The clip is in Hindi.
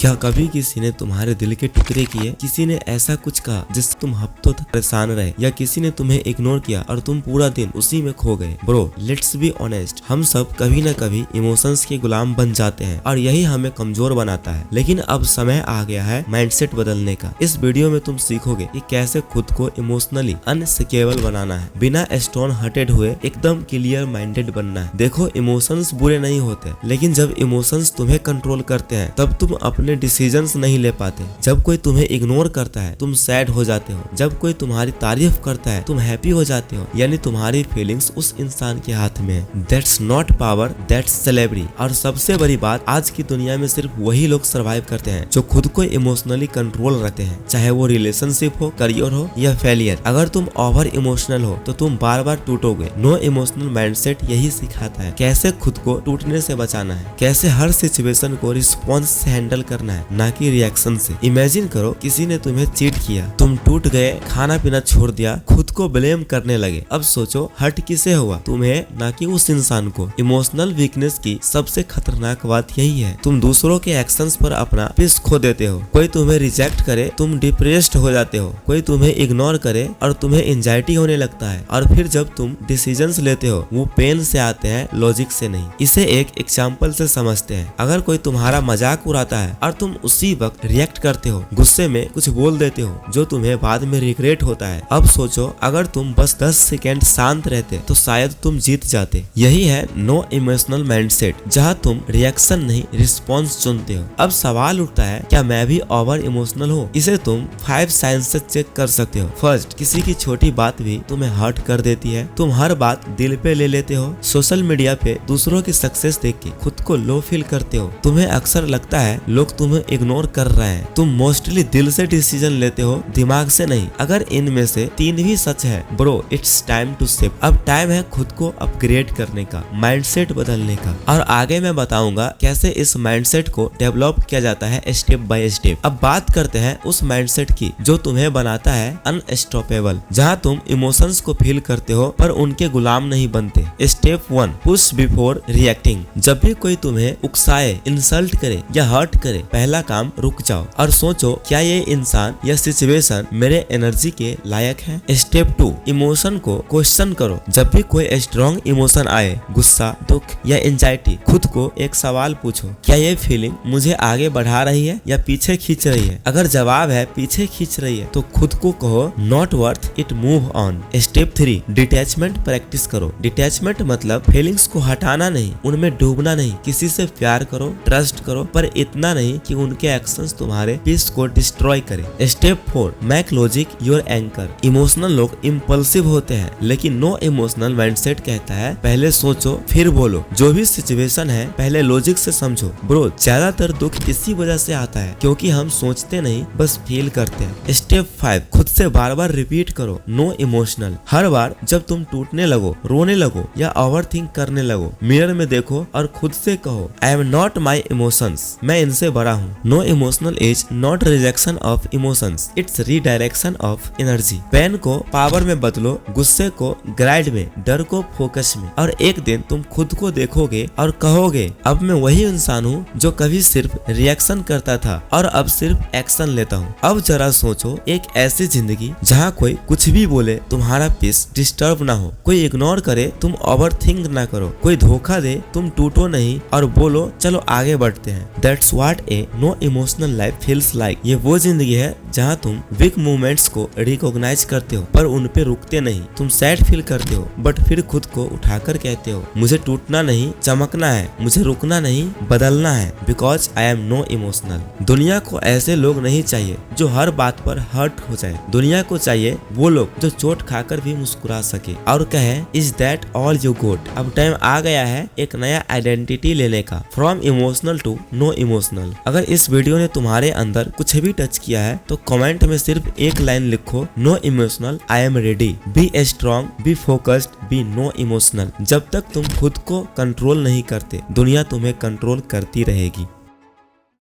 क्या कभी किसी ने तुम्हारे दिल के टुकड़े किए? किसी ने ऐसा कुछ कहा जिससे तुम हफ्तों तक परेशान रहे, या किसी ने तुम्हें इग्नोर किया और तुम पूरा दिन उसी में खो गए? ब्रो, लेट्स बी ऑनेस्ट, हम सब कभी न कभी इमोशंस के गुलाम बन जाते हैं और यही हमें कमजोर बनाता है। लेकिन अब समय आ गया है माइंडसेट बदलने का। इस वीडियो में तुम सीखोगे कि कैसे खुद को इमोशनली अनस्टेबल बनाना है, बिना स्टोन हर्टेड हुए एकदम क्लियर माइंडेड बनना है। देखो, इमोशंस बुरे नहीं होते, लेकिन जब इमोशंस तुम्हें कंट्रोल करते हैं तब तुम अपने डिसीजंस नहीं ले पाते। जब कोई तुम्हें इग्नोर करता है तुम सैड हो जाते हो, जब कोई तुम्हारी तारीफ करता है तुम हैप्पी हो जाते हो, यानी तुम्हारी फीलिंग्स उस इंसान के हाथ में है। That's not power, that's celebrity. और सबसे बड़ी बात, आज की दुनिया में सिर्फ वही लोग सर्वाइव करते हैं जो खुद को इमोशनली कंट्रोल रखते हैं, चाहे वो रिलेशनशिप हो, करियर हो या फेलियर। अगर तुम ओवर इमोशनल हो तो तुम बार बार टूटोगे। नो इमोशनल माइंडसेट यही सिखाता है कैसे खुद को टूटने से बचाना है, कैसे हर सिचुएशन को रिस्पॉन्स से हैंडल करना है, ना कि रिएक्शन से। इमेजिन करो, किसी ने तुम्हें चीट किया, तुम टूट गए, खाना पीना छोड़ दिया, खुद को ब्लेम करने लगे। अब सोचो, हर्ट किसे हुआ? तुम्हें, ना कि उस इंसान को। इमोशनल वीकनेस की सबसे खतरनाक बात यही है, तुम दूसरों के एक्शंस पर अपना पीस खो देते हो। कोई तुम्हें रिजेक्ट करे, तुम डिप्रेस्ड हो जाते हो। कोई तुम्हें इग्नोर करे और तुम्हें एंजाइटी होने लगता है। और फिर जब तुम डिसीजंस लेते हो वो पेन से आते हैं, लॉजिक से नहीं। इसे एक एग्जांपल से समझते हैं। अगर कोई तुम्हारा मजाक उड़ाता है और तुम उसी वक्त रिएक्ट करते हो, गुस्से में कुछ बोल देते हो जो तुम्हें बाद में रिग्रेट होता है। अब सोचो, अगर तुम बस 10 सेकेंड शांत रहते तो शायद तुम जीत जाते। यही है नो इमोशनल माइंडसेट, जहाँ तुम रिएक्शन नहीं रिस्पॉन्स चुनते हो। अब सवाल उठता है, क्या मैं भी ओवर इमोशनल हूँ? इसे तुम 5 साइंस से चेक कर सकते हो। फर्स्ट, किसी की छोटी बात भी तुम्हें हर्ट कर देती है। तुम हर बात दिल पे ले लेते हो। सोशल मीडिया पे दूसरों की सक्सेस देख के खुद को लो फील करते हो। तुम्हें अक्सर लगता है लोग तुम्हें इग्नोर कर रहे हैं। तुम मोस्टली दिल से डिसीजन लेते हो, दिमाग से नहीं। अगर इनमें से 3 भी सच है, bro, it's time to shift. अब टाइम है खुद को अपग्रेड करने का, माइंडसेट बदलने का। और आगे मैं बताऊंगा कैसे इस माइंडसेट को डेवलप किया जाता है स्टेप बाय स्टेप। अब बात करते हैं उस माइंडसेट की जो तुम्हें बनाता है अनस्टॉपेबल, जहाँ तुम इमोशंस को फील करते हो पर उनके गुलाम नहीं बनते। Step 1, push before reacting. जब भी कोई तुम्हें उकसाए, इंसल्ट करे या हर्ट करे, पहला काम रुक जाओ और सोचो, क्या ये इंसान या सिचुएशन मेरे एनर्जी के लायक है? स्टेप 2, इमोशन को क्वेश्चन करो। जब भी कोई स्ट्रॉन्ग इमोशन आए, गुस्सा, दुख या एंजाइटी, खुद को एक सवाल पूछो, क्या ये फीलिंग मुझे आगे बढ़ा रही है या पीछे खींच रही है? अगर जवाब है पीछे खींच रही है तो खुद को कहो, not worth it, move on. Step 3, detachment practice करो। डिटैचमेंट मतलब फीलिंग्स को हटाना नहीं, उनमें डूबना नहीं। किसी से प्यार करो, ट्रस्ट करो, पर इतना नहीं कि उनके एक्शंस तुम्हारे पीस को डिस्ट्रॉय करे। Step 4, make logic your anchor. Emotional लोग इम्पल्सिव होते हैं, लेकिन नो इमोशनल माइंडसेट कहता है, पहले सोचो फिर बोलो। जो भी सिचुएशन है पहले लॉजिक से समझो। ब्रो, ज्यादातर दुख इसी वजह से आता है क्योंकि हम सोचते नहीं, बस फील करते हैं। स्टेप 5, खुद से बार बार रिपीट करो, नो इमोशनल। हर बार जब तुम टूटने लगो, रोने लगो या ओवर थिंक करने लगो, मिरर में देखो और खुद से कहो, I am not my emotions, मैं इनसे बड़ा हूँ। No emotional is not rejection of emotions, it's redirection of energy. Pain को पावर में बदलो, गुस्से को ग्राइड में, डर को फोकस में, और एक दिन तुम खुद को देखोगे और कहोगे, अब मैं वही इंसान हूँ जो कभी सिर्फ रिएक्शन करता था और अब सिर्फ एक्शन लेता हूँ। अब जरा सोचो, एक ऐसी जिंदगी जहाँ कोई कुछ भी बोले तुम्हारा पीस डिस्टर्ब ना हो, कोई इग्नोर करे तुम ओवर थिंक ना करो, कोई धोखा दे तुम टूटो नहीं और बोलो चलो आगे बढ़ते हैं। That's what a no emotional life feels like. ये वो जिंदगी है जहाँ तुम वीक मूवमेंट्स को रिकॉग्नाइज करते हो पर उन पे रुकते नहीं। तुम सैड फील करते हो बट फिर खुद को उठाकर कहते हो, मुझे टूटना नहीं, चमकना है, मुझे रुकना नहीं, बदलना है, because I am no emotional. दुनिया को ऐसे लोग नहीं चाहिए जो हर बात पर हर्ट हो जाए। दुनिया को चाहिए वो लोग जो चोट खाकर भी मुस्कुरा सके और कहे, is that all you got. अब टाइम आ गया है एक नया आइडेंटिटी लेने का, from emotional to no emotional. अगर इस वीडियो ने तुम्हारे अंदर कुछ भी टच किया है तो कमेंट में सिर्फ एक लाइन लिखो, no emotional, I am ready. Be strong, be focused, be no emotional. जब तक तुम खुद को कंट्रोल नहीं करते, दुनिया तुम्हें कंट्रोल करती रहेगी।